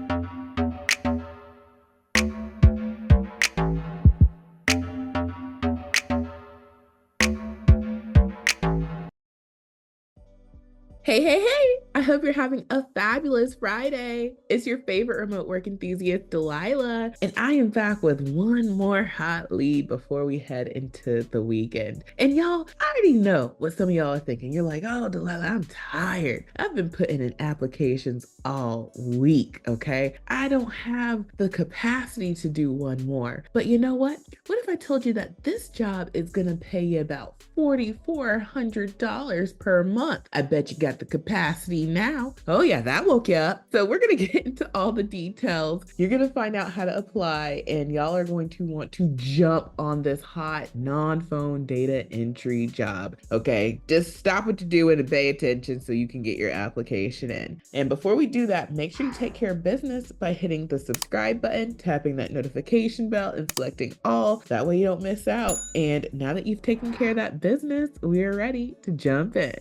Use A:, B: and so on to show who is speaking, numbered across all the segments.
A: Hey, hey, hey! I hope you're having a fabulous Friday. It's your favorite remote work enthusiast, Delilah, and I am back with one more hot lead before we head into the weekend. And y'all, I already know what some of y'all are thinking. You're like, oh, Delilah, I'm tired. I've been putting in applications all week, okay? I don't have the capacity to do one more. But you know what? What if I told you that this job is gonna pay you about $4,400 per month? I bet you got the capacity now. Oh yeah, that woke you up. So we're gonna get into all the details. You're gonna find out how to apply, and y'all are going to want to jump on this hot non-phone data entry job. Okay, just stop what you're doing and pay attention so you can get your application in. And before we do that, make sure you take care of business by hitting the subscribe button, tapping that notification bell, and selecting all. That way you don't miss out. And now that you've taken care of that business, we are ready to jump in.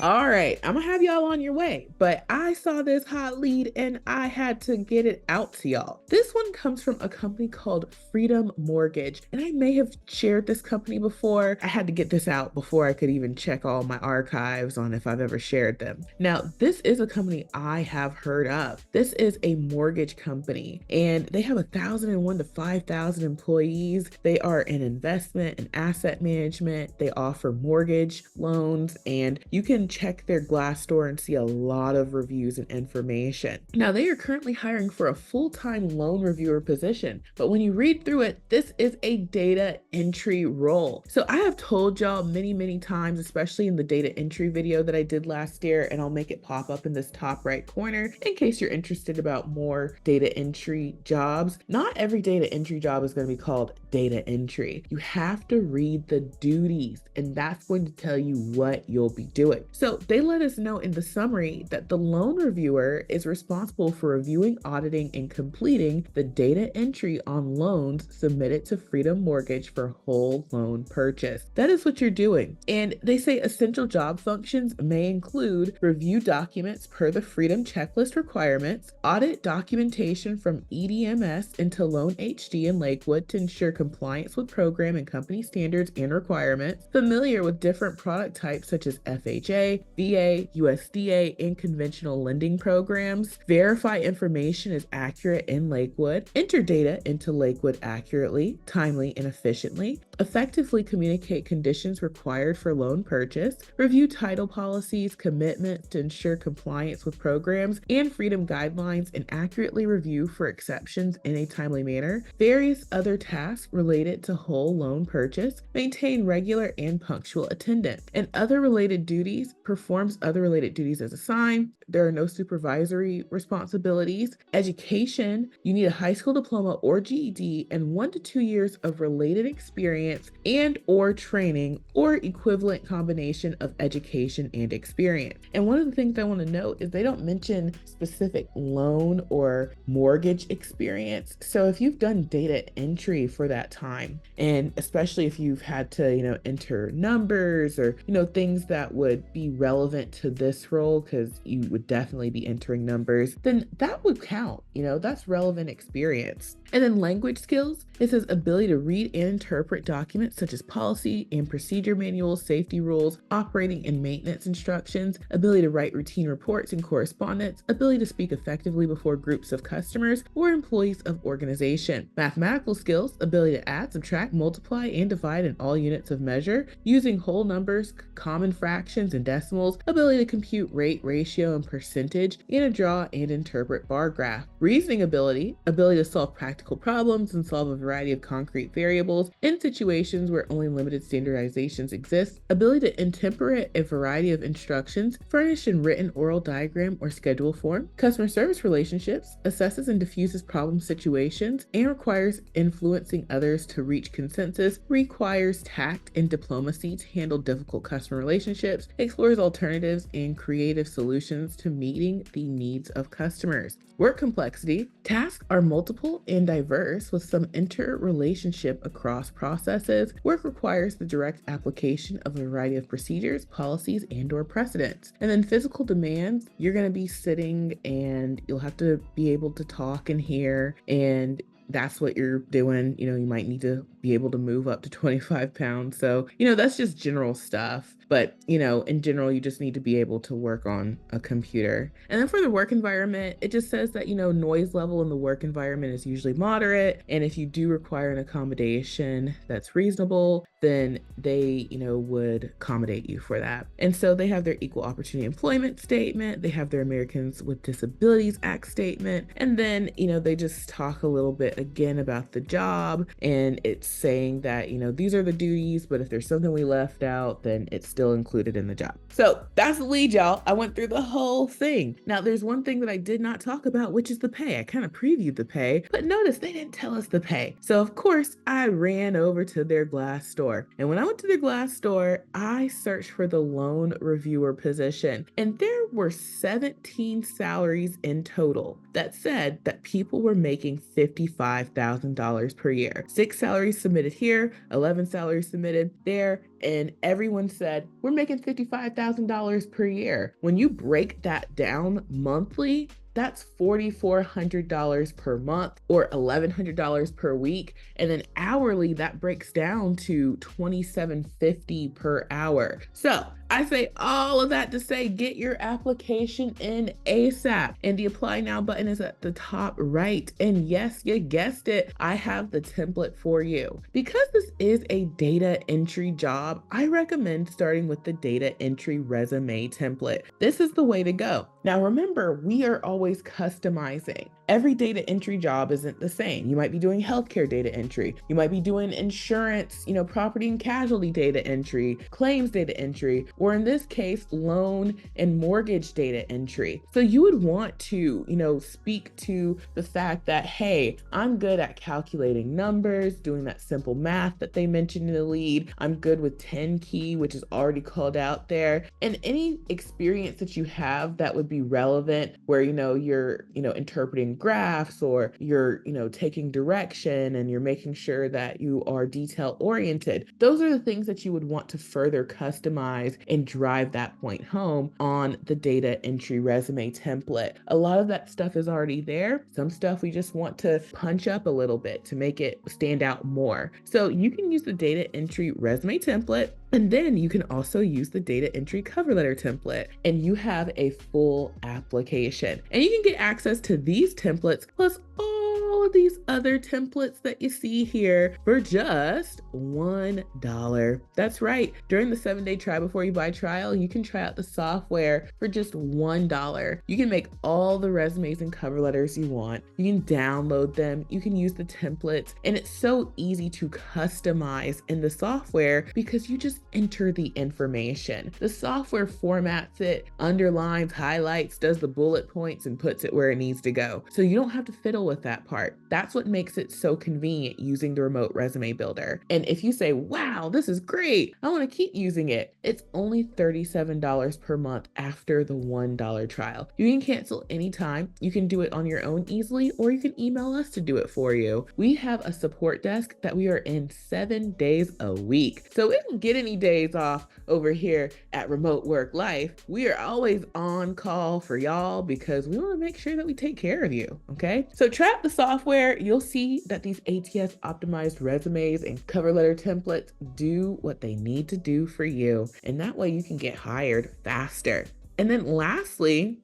A: All right, I'm gonna have y'all on your way, but I saw this hot lead and I had to get it out to y'all. This one comes from a company called Freedom Mortgage, and I may have shared this company before. I had to get this out before I could even check all my archives on if I've ever shared them. Now, this is a company I have heard of. This is a mortgage company, and they have 1,001 to 5,000 employees. They are in investment and asset management. They offer mortgage loans, and you can check their Glassdoor and see a lot of reviews and information. Now, they are currently hiring for a full-time loan reviewer position, but when you read through it, this is a data entry role. So I have told y'all many times, especially in the data entry video that I did last year, and I'll make it pop up in this top right corner in case you're interested about more data entry jobs. Not every data entry job is going to be called data entry. You have to read the duties, and that's going to tell you what you'll be doing. So they let us know in the summary that the loan reviewer is responsible for reviewing, auditing, and completing the data entry on loans submitted to Freedom Mortgage for whole loan purchase. That is what you're doing. And they say essential job functions may include review documents per the Freedom checklist requirements, audit documentation from EDMS into Loan HD in Lakewood to ensure compliance with program and company standards and requirements, familiar with different product types such as FHA, VA, USDA, and conventional lending programs, verify information is accurate in Lakewood, enter data into Lakewood accurately, timely, and efficiently, effectively communicate conditions required for loan purchase, review title policies, commitments to ensure compliance with programs and Freedom guidelines, and accurately review for exceptions in a timely manner, various other tasks related to whole loan purchase, maintain regular and punctual attendance, and other related duties, performs other related duties as assigned. There are no supervisory responsibilities. Education, you need a high school diploma or GED and 1 to 2 years of related experience and or training or equivalent combination of education and experience. And one of the things I want to note is they don't mention specific loan or mortgage experience. So if you've done data entry for that time, and especially if you've had to, enter numbers or, things that would be relevant to this role, because you would definitely be entering numbers, then that would count. That's relevant experience. And then language skills, it says ability to read and interpret documents such as policy and procedure manuals, safety rules, operating and maintenance instructions, ability to write routine reports and correspondence, ability to speak effectively before groups of customers or employees of organization. Mathematical skills, ability to add, subtract, multiply, and divide in all units of measure, using whole numbers, common fractions, and decimals, ability to compute rate, ratio, and percentage, and to draw and interpret bar graph. Reasoning ability, ability to solve practical problems and solve a variety of concrete variables in situations where only limited standardizations exist, ability to interpret a variety of instructions furnished in written, oral, diagram, or schedule form. Customer service relationships, assesses and diffuses problem situations and requires influencing others to reach consensus, requires tact and diplomacy to handle difficult customer relationships, explores alternatives and creative solutions comes to meeting the needs of customers. Work complexity. Tasks are multiple and diverse with some interrelationship across processes. Work requires the direct application of a variety of procedures, policies, and/or precedents. And then physical demands, you're going to be sitting and you'll have to be able to talk and hear, and that's what you're doing. You might need to be able to move up to 25 pounds. So, that's just general stuff. But, in general, you just need to be able to work on a computer. And then for the work environment, it just says that, noise level in the work environment is usually moderate. And if you do require an accommodation that's reasonable, then they, would accommodate you for that. And so they have their equal opportunity employment statement. They have their Americans with Disabilities Act statement. And then, they just talk a little bit again about the job. And it's saying that, these are the duties, but if there's something we left out, then it's still included in the job. So that's the lead, y'all. I went through the whole thing. Now, there's one thing that I did not talk about, which is the pay. I kind of previewed the pay, but notice they didn't tell us the pay. So of course, I ran over to their Glassdoor. And when I went to their Glassdoor, I searched for the loan reviewer position. And there were 17 salaries in total that said that people were making $55,000 per year. 6 salaries submitted here, 11 salaries submitted there, and everyone said, we're making $55,000 per year. When you break that down monthly, that's $4,400 per month or $1,100 per week. And then hourly, that breaks down to $2,750 per hour. So I say all of that to say, get your application in ASAP. And the apply now button is at the top right. And yes, you guessed it, I have the template for you. Because this is a data entry job, I recommend starting with the data entry resume template. This is the way to go. Now remember, we are always customizing. Every data entry job isn't the same. You might be doing healthcare data entry. You might be doing insurance, property and casualty data entry, claims data entry, or in this case, loan and mortgage data entry. So you would want to, speak to the fact that, hey, I'm good at calculating numbers, doing that simple math that they mentioned in the lead. I'm good with 10 key, which is already called out there. And any experience that you have that would be relevant where, you're, interpreting graphs or you're, taking direction and you're making sure that you are detail oriented. Those are the things that you would want to further customize and drive that point home on the data entry resume template. A lot of that stuff is already there. Some stuff we just want to punch up a little bit to make it stand out more. So you can use the data entry resume template, and then you can also use the data entry cover letter template, and you have a full application. And you can get access to these templates plus all of these other templates that you see here for just $1. That's right. During the 7-day try before you buy trial, you can try out the software for just $1. You can make all the resumes and cover letters you want. You can download them. You can use the templates, and it's so easy to customize in the software because you just enter the information. The software formats it, underlines, highlights, does the bullet points, and puts it where it needs to go. So you don't have to fiddle with that part. That's what makes it so convenient using the remote resume builder. And if you say, wow, this is great, I want to keep using it, it's only $37 per month after the $1 trial. You can cancel anytime. You can do it on your own easily, or you can email us to do it for you. We have a support desk that we are in 7 days a week. So we don't get any days off over here at Remote Work Life. We are always on call for y'all because we want to make sure that we take care of you, okay? So try out the software. You'll see that these ATS optimized resumes and cover letter templates do what they need to do for you. And that way you can get hired faster. And then lastly,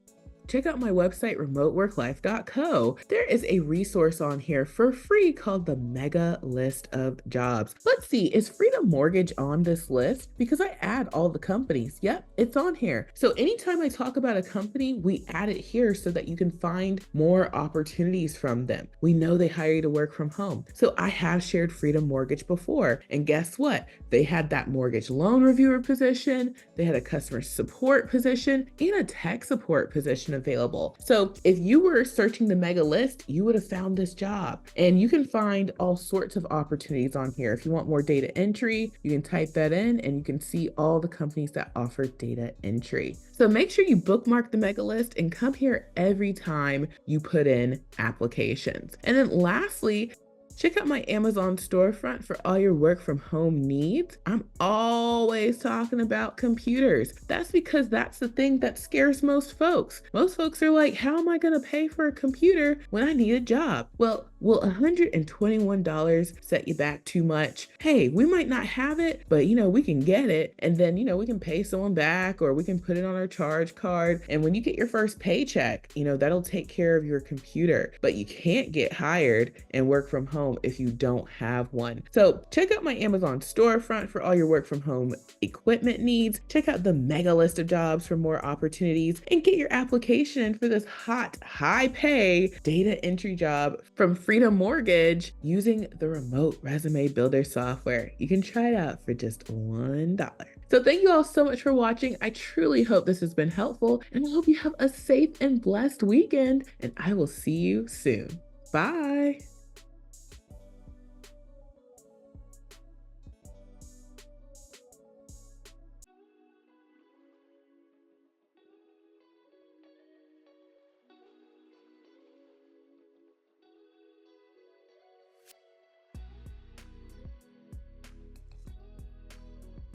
A: check out my website, remoteworklife.co. There is a resource on here for free called the Mega List of Jobs. Let's see, is Freedom Mortgage on this list? Because I add all the companies. Yep, it's on here. So anytime I talk about a company, we add it here so that you can find more opportunities from them. We know they hire you to work from home. So I have shared Freedom Mortgage before. And guess what? They had that mortgage loan reviewer position. They had a customer support position and a tech support position available. So if you were searching the mega list, you would have found this job. And you can find all sorts of opportunities on here. If you want more data entry, you can type that in and you can see all the companies that offer data entry. So make sure you bookmark the mega list and come here every time you put in applications. And then lastly, check out my Amazon storefront for all your work from home needs. I'm always talking about computers. That's because that's the thing that scares most folks. Most folks are like, how am I going to pay for a computer when I need a job? Well, will $121 set you back too much? Hey, we might not have it, but we can get it. And then, we can pay someone back or we can put it on our charge card. And when you get your first paycheck, that'll take care of your computer. But you can't get hired and work from home if you don't have one. So check out my Amazon storefront for all your work from home equipment needs. Check out the mega list of jobs for more opportunities and get your application for this hot, high pay data entry job from Freedom Mortgage using the remote resume builder software. You can try it out for just $1. So thank you all so much for watching. I truly hope this has been helpful and I hope you have a safe and blessed weekend and I will see you soon. Bye.